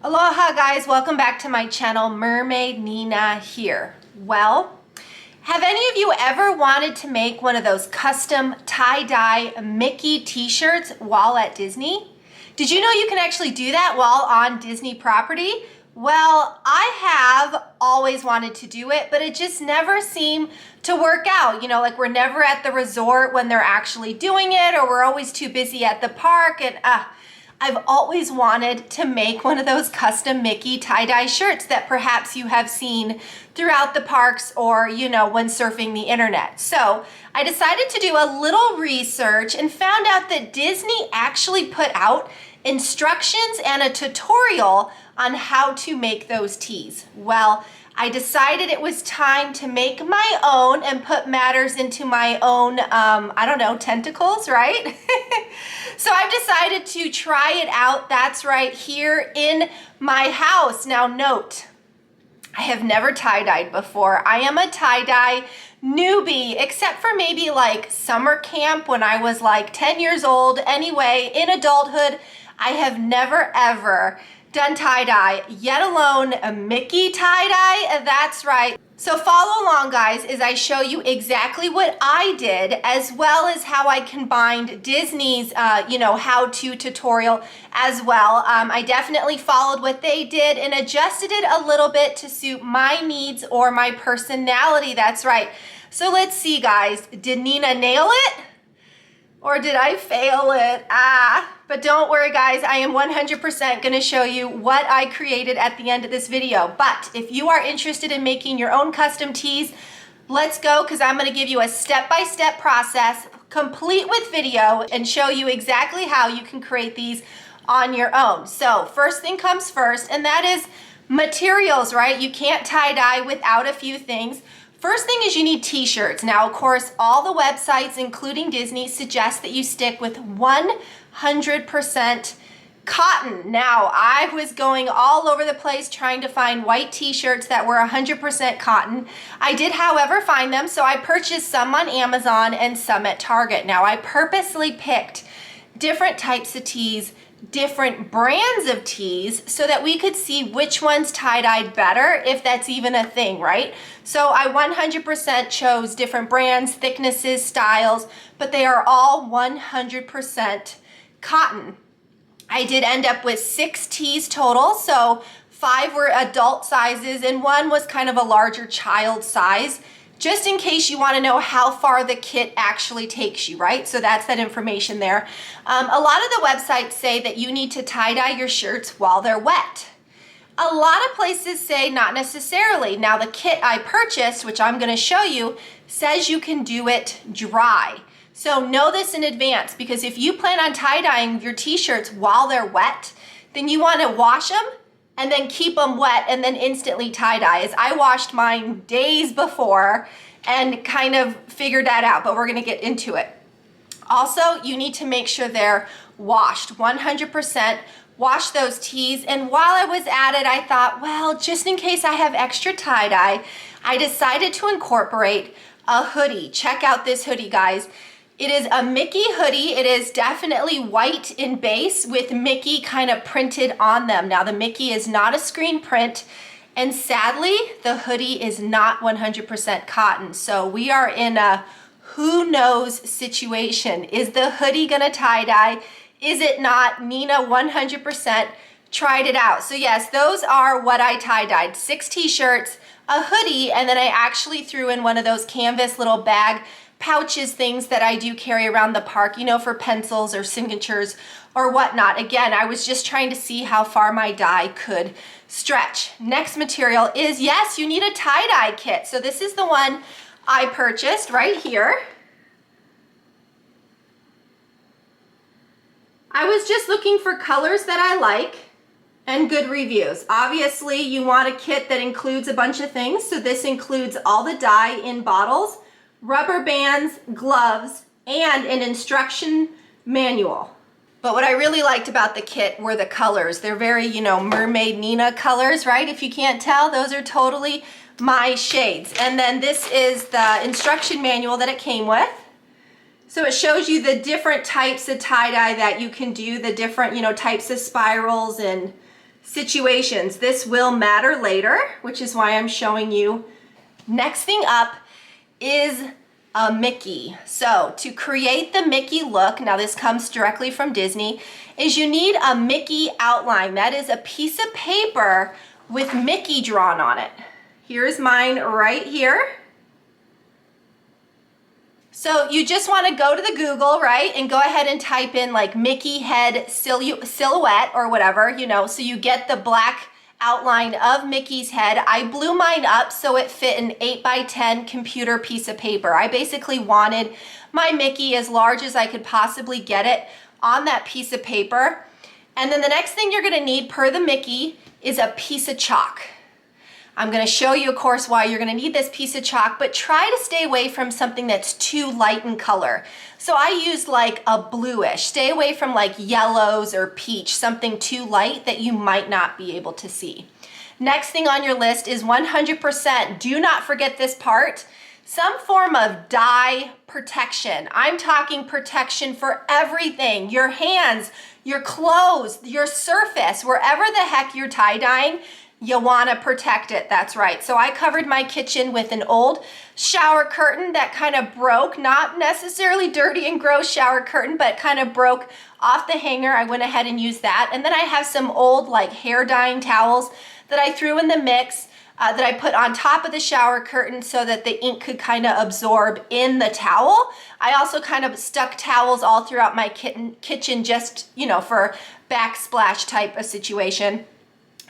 Aloha guys, welcome back to my channel. Mermaid Nina here. Well, have any of you ever wanted to make one of those custom tie-dye Mickey t-shirts while at Disney? Did you know you can actually do that while on Disney property? Well, I have always wanted to do it, but it just never seemed to work out. You know, like we're never at the resort when they're actually doing it, or we're always too busy at the park, and I've always wanted to make one of those custom Mickey tie-dye shirts that perhaps you have seen throughout the parks or, you know, when surfing the internet. So I decided to do a little research and found out that Disney actually put out instructions and a tutorial on how to make those tees. Well, I decided it was time to make my own and put matters into my own, I don't know, tentacles, right? So I've decided to try it out. That's right, here in my house. Now note, I have never tie-dyed before. I am a tie-dye newbie, except for maybe like summer camp when I was like 10 years old. Anyway, in adulthood, I have never ever done tie-dye, yet alone a Mickey tie-dye. That's right. So follow along guys as I show you exactly what I did, as well as how I combined Disney's how-to tutorial as well. I definitely followed what they did and adjusted it a little bit to suit my needs or my personality. That's right. So let's see guys, did Nina nail it? Or did I fail it? But don't worry guys, I am 100% gonna show you what I created at the end of this video. But if you are interested in making your own custom tees, let's go, because I'm gonna give you a step-by-step process, complete with video, and show you exactly how you can create these on your own. So first thing comes first, and that is materials, right? You can't tie-dye without a few things. First thing is you need t-shirts. Now, of course, all the websites, including Disney, suggest that you stick with 100% cotton. Now, I was going all over the place trying to find white t-shirts that were 100% cotton. I did, however, find them, so I purchased some on Amazon and some at Target. Now, I purposely picked different types of tees, different brands of tees, so that we could see which ones tie-dyed better, if that's even a thing, right? So I 100% chose different brands, thicknesses, styles, but they are all 100% cotton. I did end up with 6 tees total, so 5 were adult sizes and 1 was kind of a larger child size, just in case you want to know how far the kit actually takes you, right? So that's that information there. A lot of the websites say that you need to tie-dye your shirts while they're wet. A lot of places say not necessarily. Now the kit I purchased, which I'm going to show you, says you can do it dry. So know this in advance, because if you plan on tie-dyeing your t-shirts while they're wet, then you want to wash them and then keep them wet and then instantly tie-dye. As I washed mine days before and kind of figured that out, but we're gonna get into it. Also, you need to make sure they're washed, 100%. Wash those tees, and while I was at it, I thought, well, just in case I have extra tie-dye, I decided to incorporate a hoodie. Check out this hoodie, guys. It is a Mickey hoodie. It is definitely white in base with Mickey kind of printed on them. Now the Mickey is not a screen print, and sadly the hoodie is not 100% cotton. So we are in a who knows situation. Is the hoodie gonna tie-dye? Is it not? Nina 100% tried it out. So yes, those are what I tie-dyed. 6 t-shirts, a hoodie, and then I actually threw in one of those canvas little bag pouches things that I do carry around the park, you know, for pencils or signatures or whatnot. Again, I was just trying to see how far my dye could stretch. Next material is, yes, you need a tie-dye kit. So this is the one I purchased right here. I was just looking for colors that I like and good reviews. Obviously, you want a kit that includes a bunch of things. So this includes all the dye in bottles, rubber bands, gloves, and an instruction manual. But what I really liked about the kit were the colors. They're very, you know, Mermaid Nina colors, right? If you can't tell, those are totally my shades. And then this is the instruction manual that it came with. So it shows you the different types of tie-dye that you can do, the different, you know, types of spirals and situations. This will matter later, which is why I'm showing you. Next thing up is a Mickey. So to create the Mickey look, now this comes directly from Disney, is you need a Mickey outline. That is a piece of paper with Mickey drawn on it. Here's mine right here. So you just want to go to the Google, right, and go ahead and type in like Mickey head silhouette or whatever, you know, so you get the black outline of Mickey's head. I blew mine up so it fit an 8x10 computer piece of paper. I basically wanted my Mickey as large as I could possibly get it on that piece of paper. And then the next thing you're going to need per the Mickey is a piece of chalk. I'm going to show you, of course, why you're going to need this piece of chalk, but try to stay away from something that's too light in color. So I used like a bluish. Stay away from like yellows or peach, something too light that you might not be able to see. Next thing on your list is 100%, do not forget this part, some form of dye protection. I'm talking protection for everything, your hands, your clothes, your surface, wherever the heck you're tie-dyeing, you want to protect it. That's right. So I covered my kitchen with an old shower curtain that kind of broke, not necessarily dirty and gross shower curtain, but kind of broke off the hanger. I went ahead and used that. And then I have some old like hair dyeing towels that I threw in the mix that I put on top of the shower curtain so that the ink could kind of absorb in the towel. I also kind of stuck towels all throughout my kitchen just, you know, for backsplash type of situation.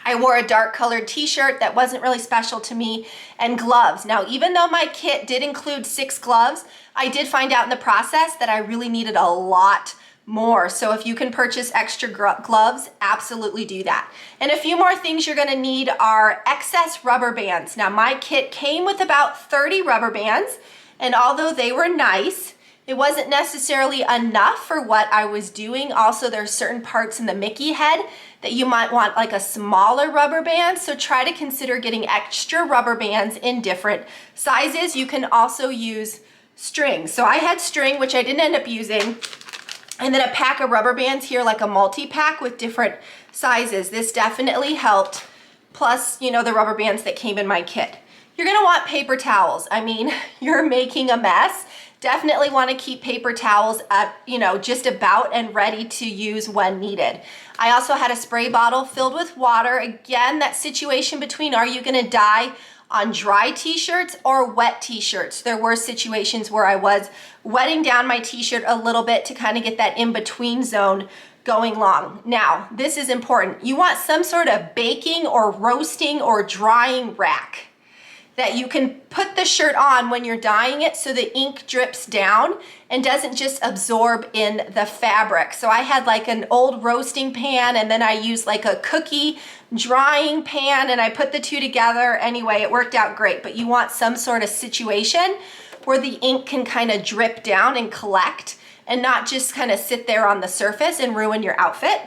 I wore a dark colored t-shirt that wasn't really special to me, and gloves. Now, even though my kit did include 6 gloves, I did find out in the process that I really needed a lot more. So if you can purchase extra gloves, absolutely do that. And a few more things you're gonna need are excess rubber bands. Now, my kit came with about 30 rubber bands, and although they were nice, it wasn't necessarily enough for what I was doing. Also, there's certain parts in the Mickey head that you might want like a smaller rubber band. So try to consider getting extra rubber bands in different sizes. You can also use string. So I had string, which I didn't end up using, and then a pack of rubber bands here, like a multi-pack with different sizes. This definitely helped. Plus, you know, the rubber bands that came in my kit. You're gonna want paper towels. I mean, you're making a mess. Definitely want to keep paper towels at, you know, just about and ready to use when needed. I also had a spray bottle filled with water. Again, that situation between are you going to dye on dry t-shirts or wet t-shirts? There were situations where I was wetting down my t-shirt a little bit to kind of get that in-between zone going long. Now, this is important. You want some sort of baking or roasting or drying rack that you can put the shirt on when you're dyeing it so the ink drips down and doesn't just absorb in the fabric. So I had like an old roasting pan, and then I used like a cookie drying pan, and I put the two together. Anyway, it worked out great, but you want some sort of situation where the ink can kind of drip down and collect and not just kind of sit there on the surface and ruin your outfit.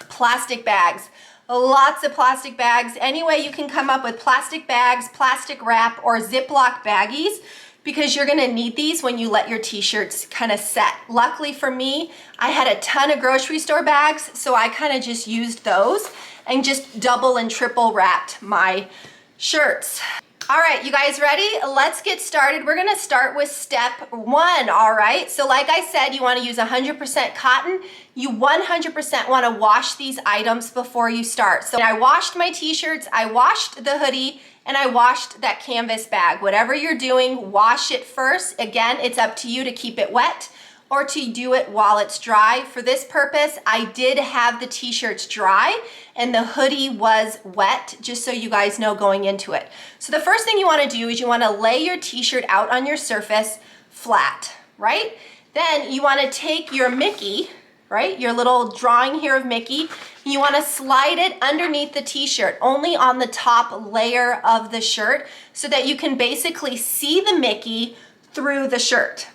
Plastic bags. Lots of plastic bags. Any way you can come up with plastic bags, plastic wrap, or Ziploc baggies, because you're gonna need these when you let your t-shirts kind of set. Luckily for me, I had a ton of grocery store bags, so I kind of just used those and just double and triple wrapped my shirts. All right, you guys ready? Let's get started. We're gonna start with step 1, all right? So like I said, you wanna use 100% cotton. You 100% wanna wash these items before you start. So I washed my t-shirts, I washed the hoodie, and I washed that canvas bag. Whatever you're doing, wash it first. Again, it's up to you to keep it wet or to do it while it's dry. For this purpose, I did have the t-shirts dry and the hoodie was wet, just so you guys know going into it. So the first thing you wanna do is you wanna lay your t-shirt out on your surface flat, right? Then you wanna take your Mickey, right? Your little drawing here of Mickey, and you wanna slide it underneath the t-shirt, only on the top layer of the shirt, so that you can basically see the Mickey through the shirt.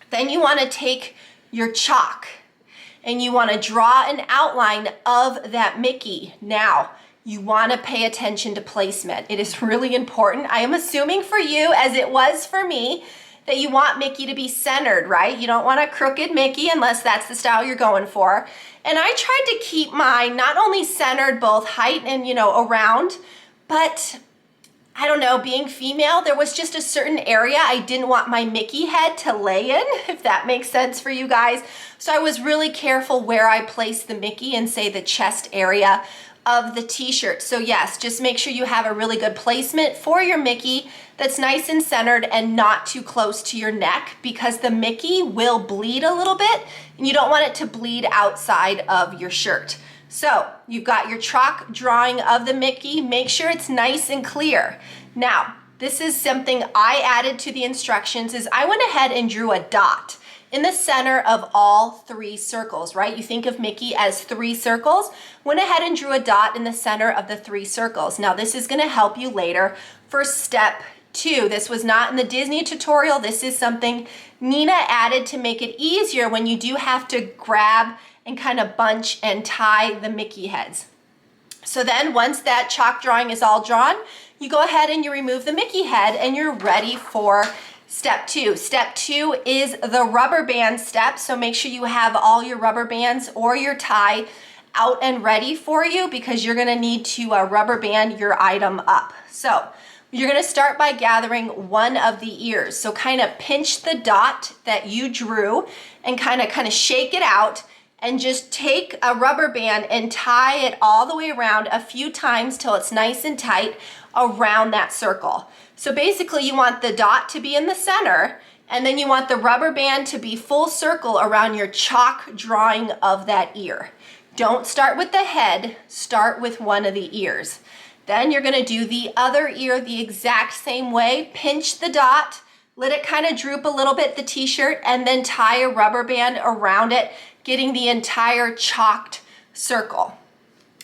Then you wanna take your chalk and you wanna draw an outline of that Mickey. Now, you wanna pay attention to placement. It is really important. I am assuming for you, as it was for me, that you want Mickey to be centered, right? You don't want a crooked Mickey unless that's the style you're going for. And I tried to keep mine not only centered both height and, around, but I don't know, being female, there was just a certain area I didn't want my Mickey head to lay in, if that makes sense for you guys. So I was really careful where I placed the Mickey in, say, the chest area of the t-shirt. So yes, just make sure you have a really good placement for your Mickey that's nice and centered and not too close to your neck, because the Mickey will bleed a little bit and you don't want it to bleed outside of your shirt. So you've got your chalk drawing of the Mickey. Make sure it's nice and clear. Now, this is something I added to the instructions, is I went ahead and drew a dot in the center of all 3 circles, right? You think of Mickey as 3 circles. Went ahead and drew a dot in the center of the 3 circles. Now this is gonna help you later for step 2. This was not in the Disney tutorial. This is something Nina added to make it easier when you do have to grab and kind of bunch and tie the Mickey heads. So then once that chalk drawing is all drawn, you go ahead and you remove the Mickey head and you're ready for step 2. Step 2 is the rubber band step. So make sure you have all your rubber bands or your tie out and ready for you, because you're gonna need to rubber band your item up. So you're gonna start by gathering one of the ears. So kind of pinch the dot that you drew and kind of shake it out, and just take a rubber band and tie it all the way around a few times till it's nice and tight around that circle. So basically you want the dot to be in the center, and then you want the rubber band to be full circle around your chalk drawing of that ear. Don't start with the head, start with one of the ears. Then you're gonna do the other ear the exact same way. Pinch the dot, let it kind of droop a little bit, the t-shirt, and then tie a rubber band around it, getting the entire chalked circle.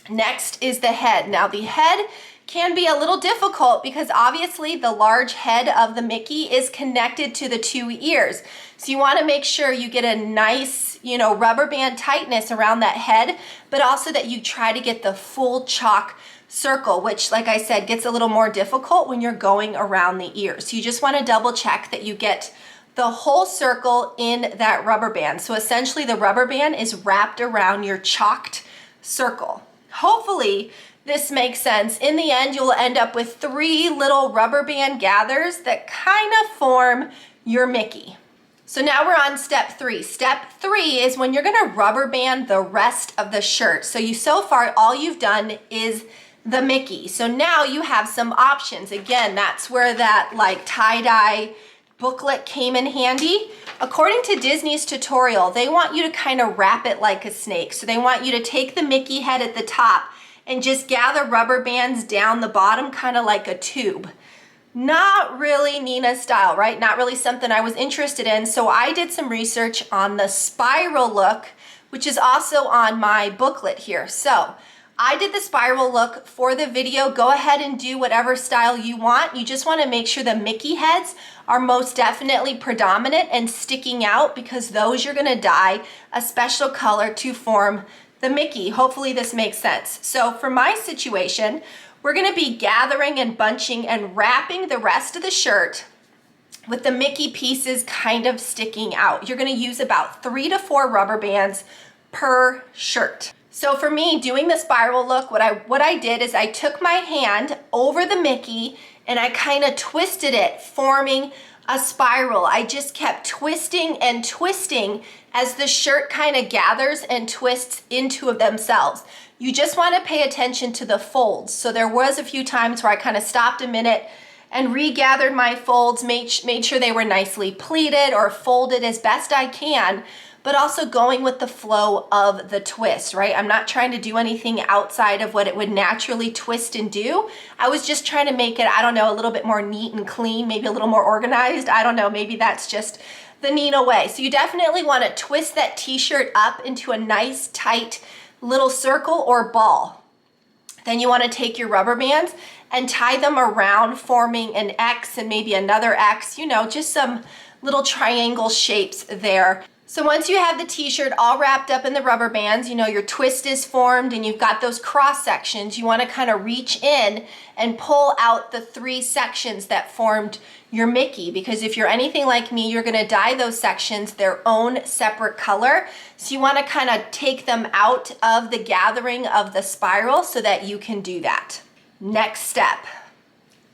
Next is the head. Now the head can be a little difficult because obviously the large head of the Mickey is connected to the 2 ears. So you want to make sure you get a nice, rubber band tightness around that head, but also that you try to get the full chalk circle, which, like I said, gets a little more difficult when you're going around the ears. So you just want to double check that you get the whole circle in that rubber band. So essentially the rubber band is wrapped around your chalked circle. Hopefully this makes sense. In the end, you'll end up with 3 little rubber band gathers that kind of form your Mickey. So now we're on step 3. Step 3 is when you're gonna rubber band the rest of the shirt. So far, all you've done is the Mickey. So now you have some options. Again, that's where that tie-dye booklet came in handy. According to Disney's tutorial, they want you to kind of wrap it like a snake. So they want you to take the Mickey head at the top and just gather rubber bands down the bottom, kind of like a tube. Not really Nina's style, right? Not really something I was interested in. So I did some research on the spiral look, which is also on my booklet here. So I did the spiral look for the video. Go ahead and do whatever style you want. You just want to make sure the Mickey heads are most definitely predominant and sticking out, because those you're going to dye a special color to form the Mickey. Hopefully this makes sense. So for my situation, we're going to be gathering and bunching and wrapping the rest of the shirt with the Mickey pieces kind of sticking out. You're going to use about 3 to 4 rubber bands per shirt. So for me, doing the spiral look, what I did is I took my hand over the Mickey and I kind of twisted it, forming a spiral. I just kept twisting and twisting as the shirt kind of gathers and twists into themselves. You just want to pay attention to the folds. So there was a few times where I kind of stopped a minute and regathered my folds, made sure they were nicely pleated or folded as best I can, but also going with the flow of the twist, right? I'm not trying to do anything outside of what it would naturally twist and do. I was just trying to make it, I don't know, a little bit more neat and clean, maybe a little more organized. I don't know, maybe that's just the Nina way. So you definitely want to twist that t-shirt up into a nice tight little circle or ball. Then you want to take your rubber bands and tie them around, forming an X and maybe another X, just some little triangle shapes there. So once you have the t-shirt all wrapped up in the rubber bands, you know, your twist is formed and you've got those cross sections, you want to kind of reach in and pull out the 3 sections that formed your Mickey, because if you're anything like me, you're going to dye those sections their own separate color. So you want to kind of take them out of the gathering of the spiral so that you can do that. Next step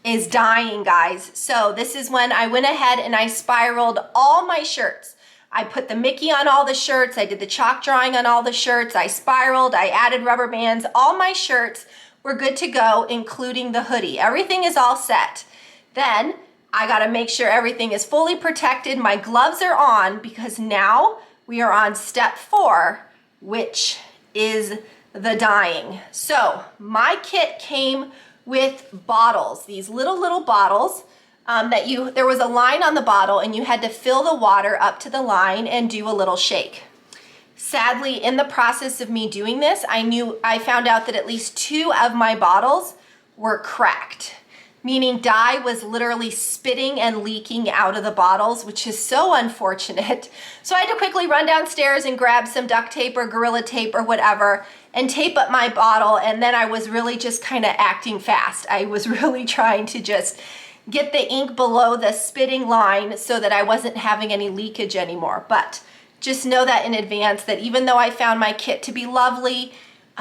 is dyeing, guys. So this is when I went ahead and I spiraled all my shirts. I put the Mickey on all the shirts. I did the chalk drawing on all the shirts. I spiraled, I added rubber bands. All my shirts were good to go, including the hoodie. Everything is all set. Then I gotta make sure everything is fully protected. My gloves are on because now we are on step 4, which is the dyeing. So my kit came with bottles, these little bottles. There was a line on the bottle and you had to fill the water up to the line and do a little shake. Sadly, in the process of me doing this, I found out that at least 2 of my bottles were cracked, meaning dye was literally spitting and leaking out of the bottles, which is so unfortunate. So I had to quickly run downstairs and grab some duct tape or Gorilla Tape or whatever and tape up my bottle, and then I was really just kind of acting fast. I was really trying to just get the ink below the spitting line so that I wasn't having any leakage anymore. But just know that in advance that even though I found my kit to be lovely,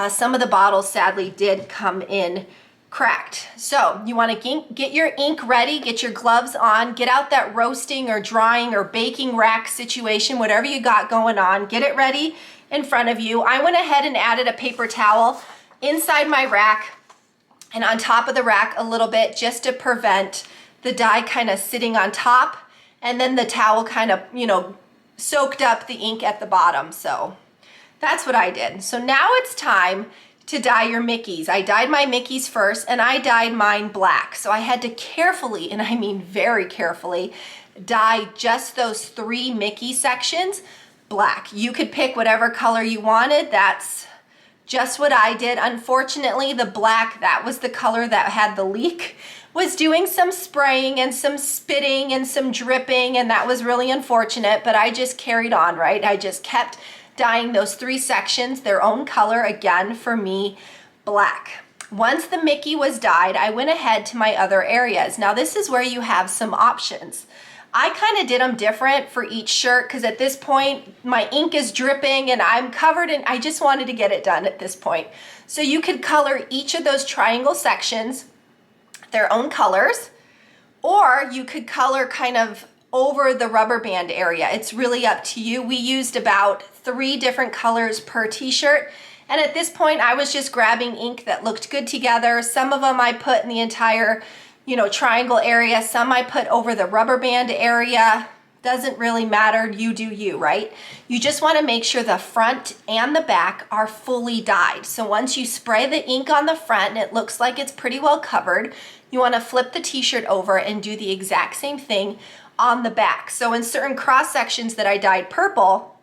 some of the bottles sadly did come in cracked. So you want to get your ink ready, get your gloves on, get out that roasting or drying or baking rack situation, whatever you got going on, get it ready in front of you. I went ahead and added a paper towel inside my rack and on top of the rack a little bit, just to prevent the dye kind of sitting on top, and then the towel kind of, you know, soaked up the ink at the bottom. So that's what I did. So now it's time to dye your Mickeys. I dyed my Mickeys first, and I dyed mine black. So I had to carefully, and I mean very carefully, dye just those 3 Mickey sections black. You could pick whatever color you wanted. That's just what I did. Unfortunately, the black, that was the color that had the leak, was doing some spraying and some spitting and some dripping, and that was really unfortunate, but I just carried on, right? I just kept dyeing those 3 sections their own color, again, for me, black. Once the Mickey was dyed, I went ahead to my other areas. Now this is where you have some options. I kind of did them different for each shirt because at this point my ink is dripping and I'm covered, and I just wanted to get it done at this point. So you could color each of those triangle sections their own colors, or you could color kind of over the rubber band area. It's really up to you. We used about 3 different colors per t-shirt, and at this point I was just grabbing ink that looked good together. Some of them I put in the entire, you know, triangle area. Some I put over the rubber band area. Doesn't really matter, you do you, right? You just want to make sure the front and the back are fully dyed. So once you spray the ink on the front and it looks like it's pretty well covered, you want to flip the t-shirt over and do the exact same thing on the back. So in certain cross sections that I dyed purple,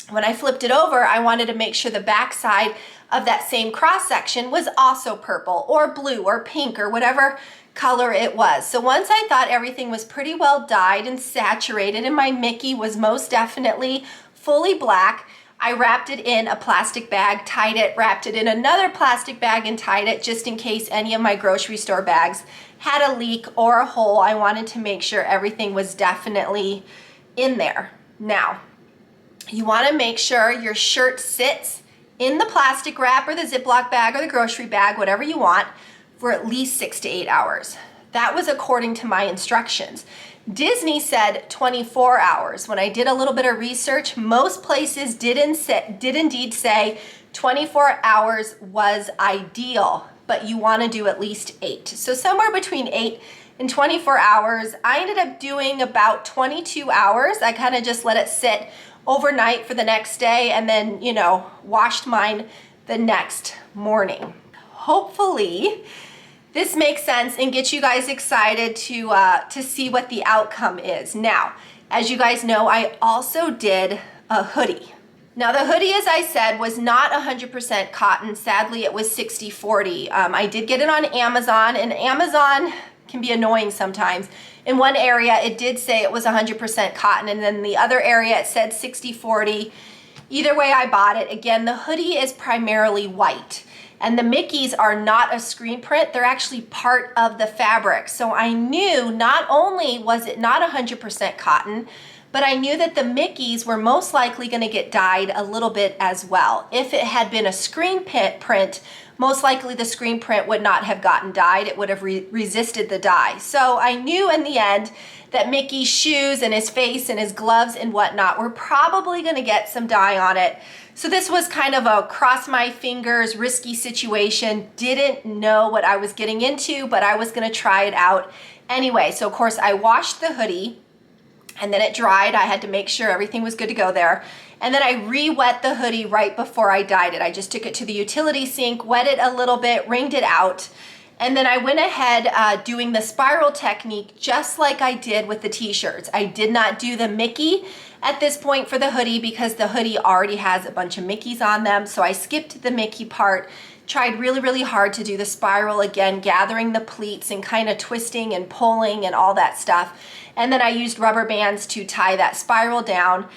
when I flipped it over, I wanted to make sure the back side of that same cross section was also purple or blue or pink or whatever color it was. So once I thought everything was pretty well dyed and saturated and my Mickey was most definitely fully black, I wrapped it in a plastic bag, tied it, wrapped it in another plastic bag and tied it just in case any of my grocery store bags had a leak or a hole. I wanted to make sure everything was definitely in there. Now, you want to make sure your shirt sits in the plastic wrap or the Ziploc bag or the grocery bag, whatever you want, for at least 6 to 8 hours. That was according to my instructions. Disney said 24 hours. When I did a little bit of research, most places did indeed say 24 hours was ideal, but you want to do at least 8. So somewhere between 8 and 24 hours. I ended up doing about 22 hours. I kind of just let it sit overnight for the next day and then, you know, washed mine the next morning. Hopefully this makes sense and gets you guys excited to see what the outcome is. Now, as you guys know, I also did a hoodie. Now the hoodie, as I said, was not 100% cotton. Sadly, it was 60-40. I did get it on Amazon, and Amazon can be annoying sometimes. In one area, it did say it was 100% cotton, and then the other area, it said 60-40. Either way, I bought it. Again, the hoodie is primarily white, and the Mickeys are not a screen print. They're actually part of the fabric. So I knew not only was it not 100% cotton, but I knew that the Mickeys were most likely going to get dyed a little bit as well. If it had been a screen print, most likely the screen print would not have gotten dyed. It would have resisted the dye. So I knew in the end that Mickey's shoes and his face and his gloves and whatnot were probably going to get some dye on it. So this was kind of a cross my fingers, risky situation. Didn't know what I was getting into, but I was going to try it out anyway. So of course I washed the hoodie, and then it dried. I had to make sure everything was good to go there. And then I re-wet the hoodie right before I dyed it. I just took it to the utility sink, wet it a little bit, wringed it out. And then I went ahead doing the spiral technique just like I did with the t-shirts. I did not do the Mickey at this point for the hoodie because the hoodie already has a bunch of Mickeys on them. So I skipped the Mickey part, tried really, really hard to do the spiral again, gathering the pleats and kind of twisting and pulling and all that stuff. And then I used rubber bands to tie that spiral down,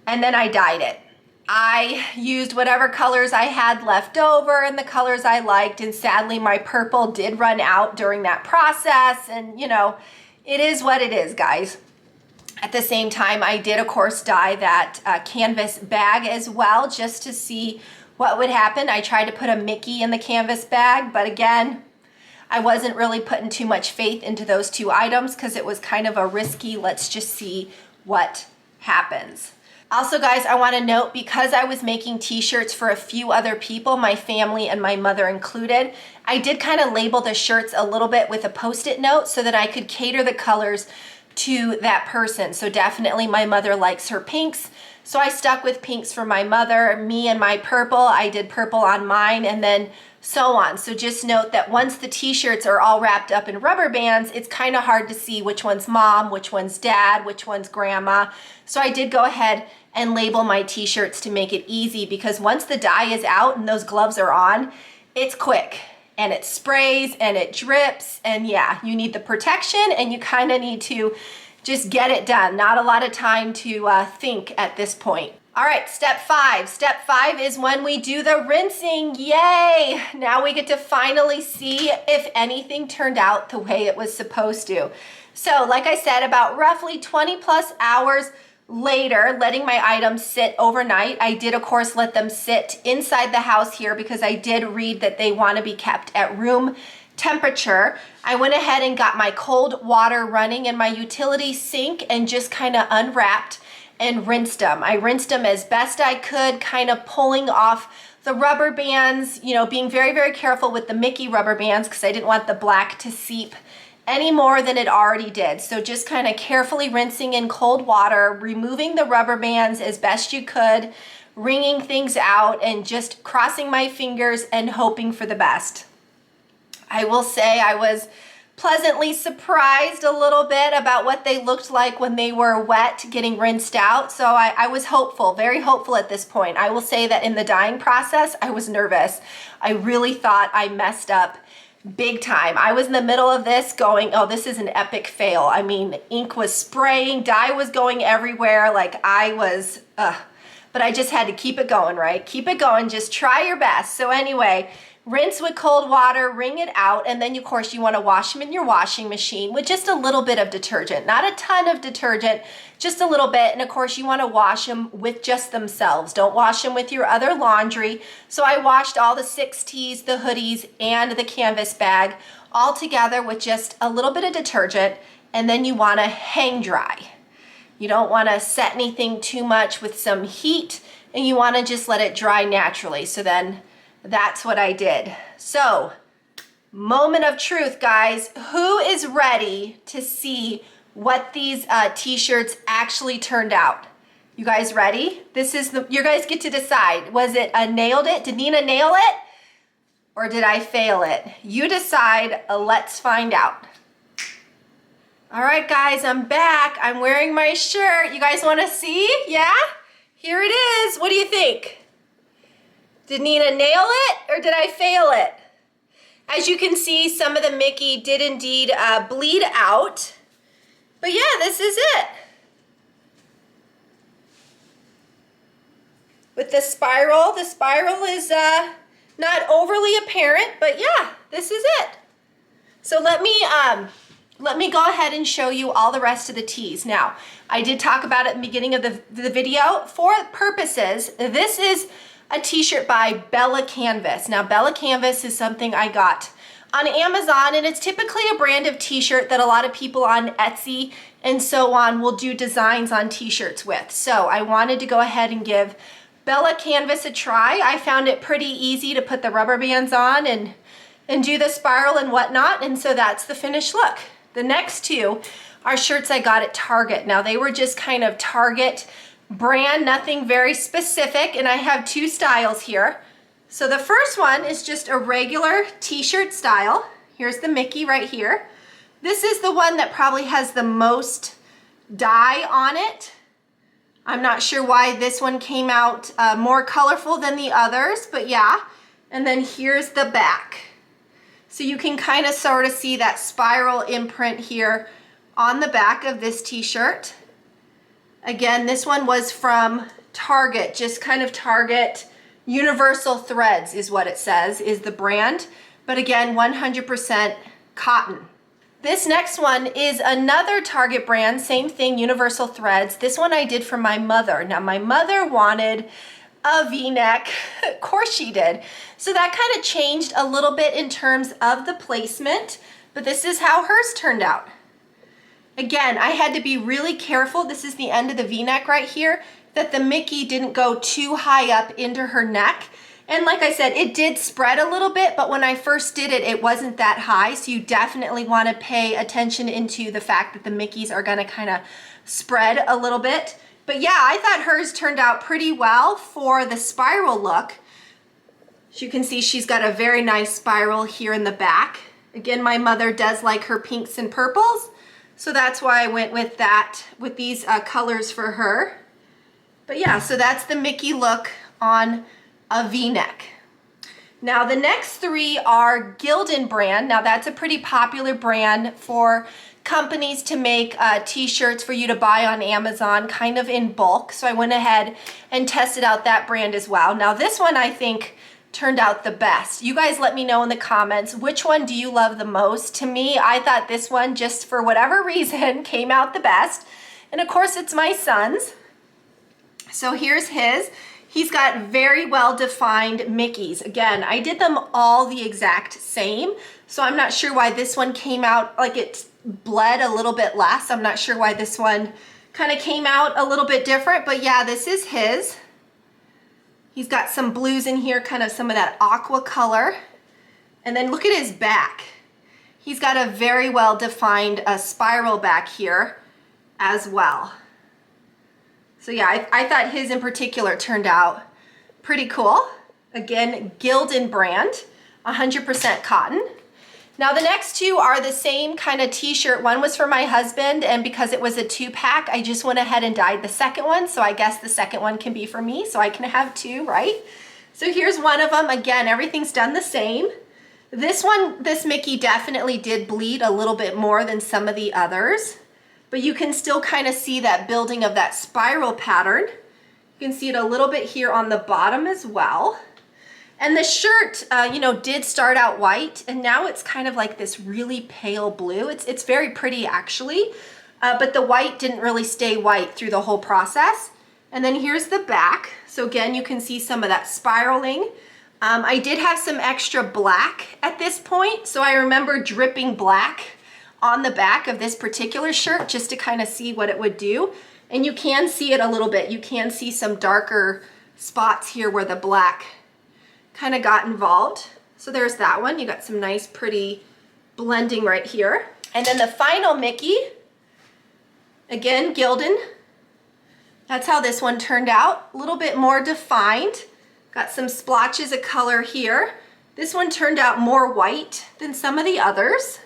and then I dyed it. I used whatever colors I had left over and the colors I liked, and sadly my purple did run out during that process, and you know, it is what it is, guys. At the same time, I did of course dye that canvas bag as well, just to see what would happen. I tried to put a Mickey in the canvas bag, but again, I wasn't really putting too much faith into those two items because it was kind of a risky, let's just see what happens. Also, guys, I want to note, because I was making t-shirts for a few other people, my family and my mother included, I did kind of label the shirts a little bit with a post-it note so that I could cater the colors to that person. So definitely my mother likes her pinks, so I stuck with pinks for my mother. Me and my purple, I did purple on mine, and then so on. So just note that once the t-shirts are all wrapped up in rubber bands, it's kind of hard to see which one's mom, which one's dad, which one's grandma. So I did go ahead and label my t-shirts to make it easy, because once the dye is out and those gloves are on, it's quick and it sprays and it drips, and yeah, you need the protection and you kind of need to just get it done. Not a lot of time to think at this point. All right, step 5. Step 5 is when we do the rinsing. Yay! Now we get to finally see if anything turned out the way it was supposed to. So like I said, about roughly 20 plus hours later, letting my items sit overnight. I did of course let them sit inside the house here because I did read that they want to be kept at room temperature. I went ahead and got my cold water running in my utility sink and just kind of unwrapped and rinsed them. I rinsed them as best I could, kind of pulling off the rubber bands, you know, being very, very careful with the Mickey rubber bands because I didn't want the black to seep any more than it already did. So just kind of carefully rinsing in cold water, removing the rubber bands as best you could, wringing things out, and just crossing my fingers and hoping for the best. I will say I was pleasantly surprised a little bit about what they looked like when they were wet, getting rinsed out. So I was hopeful, very hopeful at this point. I will say that in the dyeing process, I was nervous. I really thought I messed up big time. I was in the middle of this going, oh, this is an epic fail. I mean, ink was spraying, dye was going everywhere. Like I was, but I just had to keep it going, right? Keep it going, just try your best. So anyway, rinse with cold water, wring it out, and then of course you want to wash them in your washing machine with just a little bit of detergent, not a ton of detergent, just a little bit. And of course you want to wash them with just themselves. Don't wash them with your other laundry. So I washed all the 6 tees, the hoodies, and the canvas bag all together with just a little bit of detergent, and then you want to hang dry. You don't want to set anything too much with some heat, and you want to just let it dry naturally. So then that's what I did. So, moment of truth, guys. Who is ready to see what these t-shirts actually turned out? You guys ready? This is you guys get to decide. Was it a nailed it? Did Nina nail it? Or did I fail it? You decide. Let's find out. All right, guys, I'm back. I'm wearing my shirt. You guys want to see? Yeah? Here it is. What do you think? Did Nina nail it or did I fail it? As you can see, some of the Mickey did indeed bleed out. But yeah, this is it. With the spiral is not overly apparent, but yeah, this is it. So let me go ahead and show you all the rest of the tees. Now, I did talk about it in the beginning of the video. For purposes, this is a t-shirt by Bella Canvas. Now, Bella Canvas is something I got on Amazon, and it's typically a brand of t-shirt that a lot of people on Etsy and so on will do designs on t-shirts with. So I wanted to go ahead and give Bella Canvas a try. I found it pretty easy to put the rubber bands on and do the spiral and whatnot, and so that's the finished look. The next two are shirts I got at Target. Now, they were just kind of Target brand, nothing very specific, and I have two styles here. So the first one is just a regular t-shirt style. Here's the Mickey right here. This is the one that probably has the most dye on it. I'm not sure why this one came out more colorful than the others, but yeah. And then here's the back. So you can kind of sort of see that spiral imprint here on the back of this t-shirt. Again, this one was from Target, just kind of Target. Universal Threads is what it says, is the brand. But again, 100% cotton. This next one is another Target brand, same thing, Universal Threads. This one I did for my mother. Now, my mother wanted a V-neck, of course she did. So that kind of changed a little bit in terms of the placement, but this is how hers turned out. Again, I had to be really careful. This is the end of the V-neck right here, that the Mickey didn't go too high up into her neck. And like I said, it did spread a little bit, but when I first did it, it wasn't that high. So you definitely want to pay attention into the fact that the Mickeys are going to kind of spread a little bit. But yeah, I thought hers turned out pretty well for the spiral look. As you can see, she's got a very nice spiral here in the back. Again, my mother does like her pinks and purples, so that's why I went with that, with these colors for her. But yeah, so that's the Mickey look on a V-neck. Now the next three are Gildan brand. Now that's a pretty popular brand for companies to make t-shirts for you to buy on Amazon kind of in bulk. So I went ahead and tested out that brand as well. Now this one I think turned out the best. You guys let me know in the comments, which one do you love the most? To me, I thought this one, just for whatever reason, came out the best. And of course it's my son's. So here's his. He's got very well-defined Mickeys. Again, I did them all the exact same, so I'm not sure why this one came out like it bled a little bit less. I'm not sure why this one kind of came out a little bit different, but yeah, this is his. He's got some blues in here, kind of some of that aqua color. And then look at his back. He's got a very well-defined spiral back here as well. So yeah, I thought his in particular turned out pretty cool. Again, Gildan brand, 100% cotton. Now the next two are the same kind of t-shirt. One was for my husband, and because it was a 2-pack, I just went ahead and dyed the second one. So I guess the second one can be for me, so I can have two, right? So here's one of them. Again, everything's done the same. This one, this Mickey definitely did bleed a little bit more than some of the others. But you can still kind of see that building of that spiral pattern. You can see it a little bit here on the bottom as well. And the shirt, you know, did start out white, and now it's kind of like this really pale blue. It's very pretty actually, but the white didn't really stay white through the whole process. And then here's the back. So again, you can see some of that spiraling. I did have some extra black at this point, so I remember dripping black on the back of this particular shirt just to kind of see what it would do. And you can see it a little bit. You can see some darker spots here where the black kind of got involved. So there's that one. You got some nice pretty blending right here. And then the final Mickey, again, Gildan. That's how this one turned out. A little bit more defined. Got some splotches of color here. This one turned out more white than some of the others,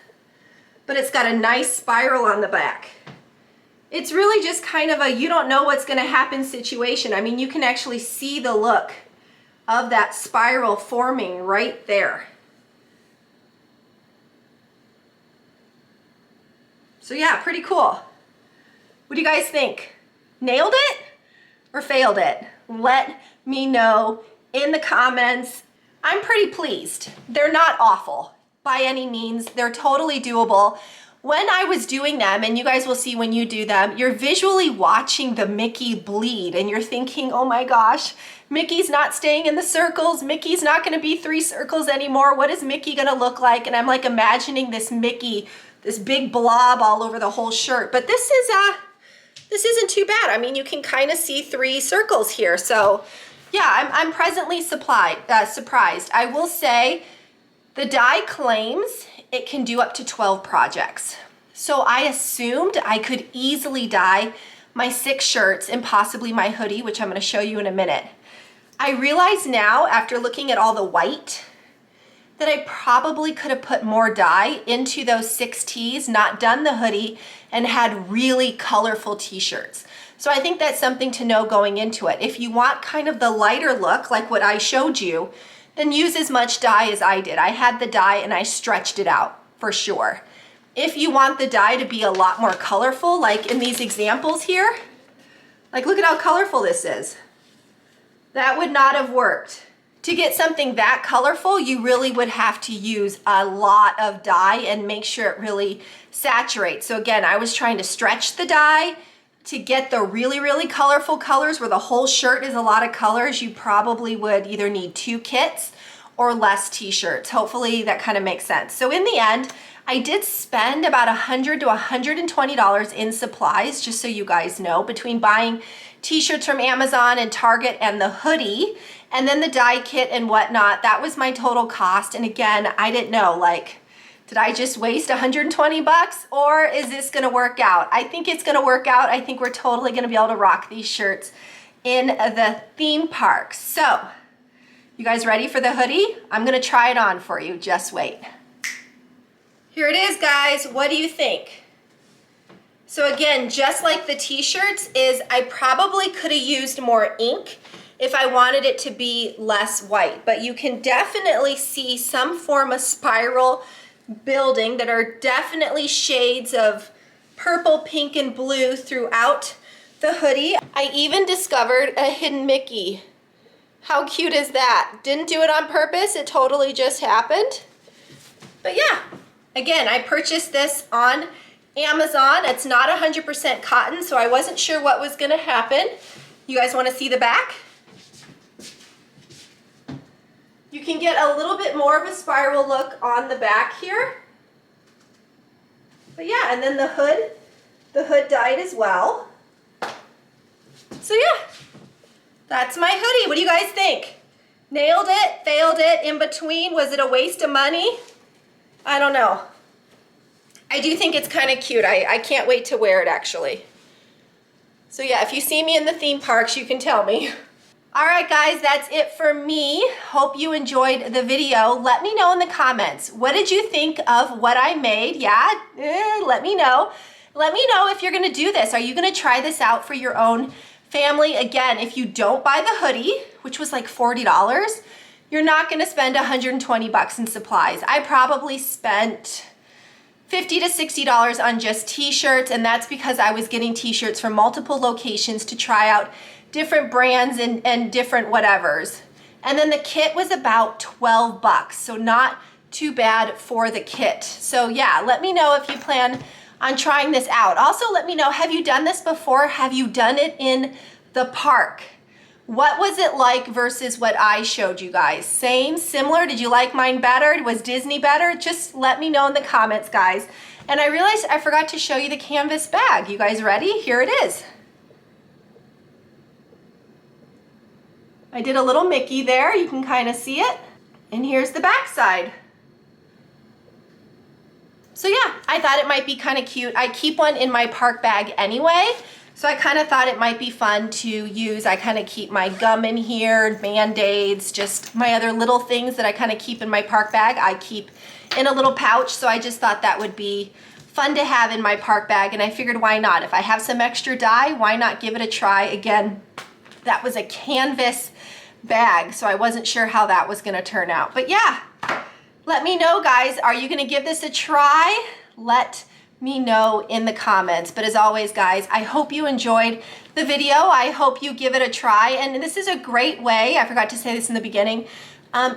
but it's got a nice spiral on the back. It's really just kind of a you don't know what's going to happen situation. I mean, you can actually see the look of that spiral forming right there. So yeah, pretty cool. What do you guys think? Nailed it or failed it? Let me know in the comments. I'm pretty pleased. They're not awful by any means. They're totally doable. When I was doing them, and you guys will see when you do them, you're visually watching the Mickey bleed and you're thinking, oh my gosh, Mickey's not staying in the circles. Mickey's not gonna be 3 circles anymore. What is Mickey gonna look like? And I'm like imagining this Mickey, this big blob all over the whole shirt. But this isn't too bad. I mean, you can kind of see 3 circles here. So yeah, I'm presently surprised. I will say the die claims it can do up to 12 projects. So I assumed I could easily dye my 6 shirts and possibly my hoodie, which I'm gonna show you in a minute. I realize now, after looking at all the white, that I probably could have put more dye into those 6 tees, not done the hoodie, and had really colorful t-shirts. So I think that's something to know going into it. If you want kind of the lighter look, like what I showed you, then use as much dye as I did. I had the dye and I stretched it out for sure. If you want the dye to be a lot more colorful, like in these examples here, like look at how colorful this is. That would not have worked. To get something that colorful, you really would have to use a lot of dye and make sure it really saturates. So again, I was trying to stretch the dye to get the really, really colorful colors where the whole shirt is a lot of colors. You probably would either need 2 kits or less t-shirts. Hopefully that kind of makes sense. So in the end, I did spend about $100 to $120 in supplies, just so you guys know, between buying t-shirts from Amazon and Target and the hoodie, and then the dye kit and whatnot. That was my total cost. And again, I didn't know, like, did I just waste 120 bucks or is this gonna work out? I think it's gonna work out. I think we're totally gonna be able to rock these shirts in the theme park. So, you guys ready for the hoodie? I'm gonna try it on for you, just wait. Here it is, guys. What do you think? So again, just like the t-shirts, I probably could have used more ink if I wanted it to be less white, but you can definitely see some form of spiral building that are definitely shades of purple, pink, and blue throughout the hoodie. I even discovered a hidden Mickey. How cute is that? Didn't do it on purpose, it totally just happened. But yeah, again, I purchased this on Amazon. It's not 100% cotton, so I wasn't sure what was gonna happen. You guys wanna see the back? You can get a little bit more of a spiral look on the back here. But yeah, and then the hood dyed as well. So yeah, that's my hoodie. What do you guys think? Nailed it, failed it, in between? Was it a waste of money? I don't know. I do think it's kind of cute. I can't wait to wear it actually. So yeah, if you see me in the theme parks, you can tell me. All right, guys, that's it for me. Hope you enjoyed the video. Let me know in the comments. What did you think of what I made? Yeah, let me know. Let me know if you're gonna do this. Are you gonna try this out for your own family? Again, if you don't buy the hoodie, which was like $40, you're not gonna spend 120 bucks in supplies. I probably spent $50 to $60 on just t-shirts, and that's because I was getting t-shirts from multiple locations to try out different brands and different whatevers. And then the kit was about 12 bucks, so not too bad for the kit. So yeah, let me know if you plan on trying this out. Also, let me know, have you done this before? Have you done it in the park? What was it like versus what I showed you guys? Same, similar? Did you like mine better? Was Disney better? Just let me know in the comments, guys. And I realized I forgot to show you the canvas bag. You guys ready? Here it is. I did a little Mickey there. You can kind of see it. And here's the back side. So yeah, I thought it might be kind of cute. I keep one in my park bag anyway, so I kind of thought it might be fun to use. I kind of keep my gum in here, Band-Aids, just my other little things that I kind of keep in my park bag. I keep in a little pouch, so I just thought that would be fun to have in my park bag, and I figured why not? If I have some extra dye, why not give it a try? Again, that was a canvas bag, so I wasn't sure how that was gonna turn out. But yeah, let me know, guys. Are you gonna give this a try? Let me know in the comments. But as always, guys, I hope you enjoyed the video. I hope you give it a try. And this is a great way, I forgot to say this in the beginning,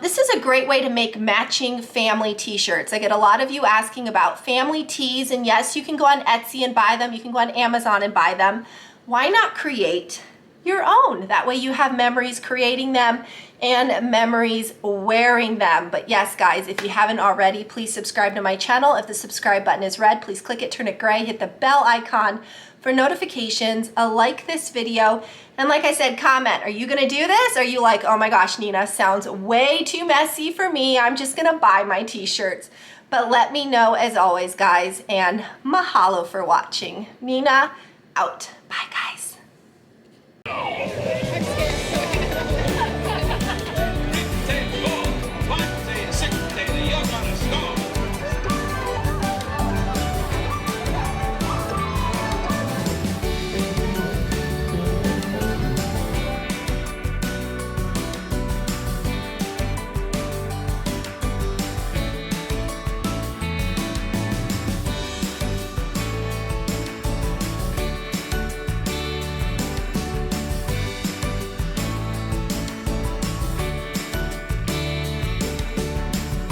this is a great way to make matching family t-shirts. I get a lot of you asking about family tees, and yes, you can go on Etsy and buy them. You can go on Amazon and buy them. Why not create your own? That way you have memories creating them and memories wearing them. But yes, guys, if you haven't already, please subscribe to my channel. If the subscribe button is red, please click it, turn it gray, hit the bell icon for notifications, like this video, and like I said, comment. Are you gonna do this? Are you like, oh my gosh, Nina, sounds way too messy for me. I'm just gonna buy my t-shirts. But let me know as always, guys, and mahalo for watching. Nina, out.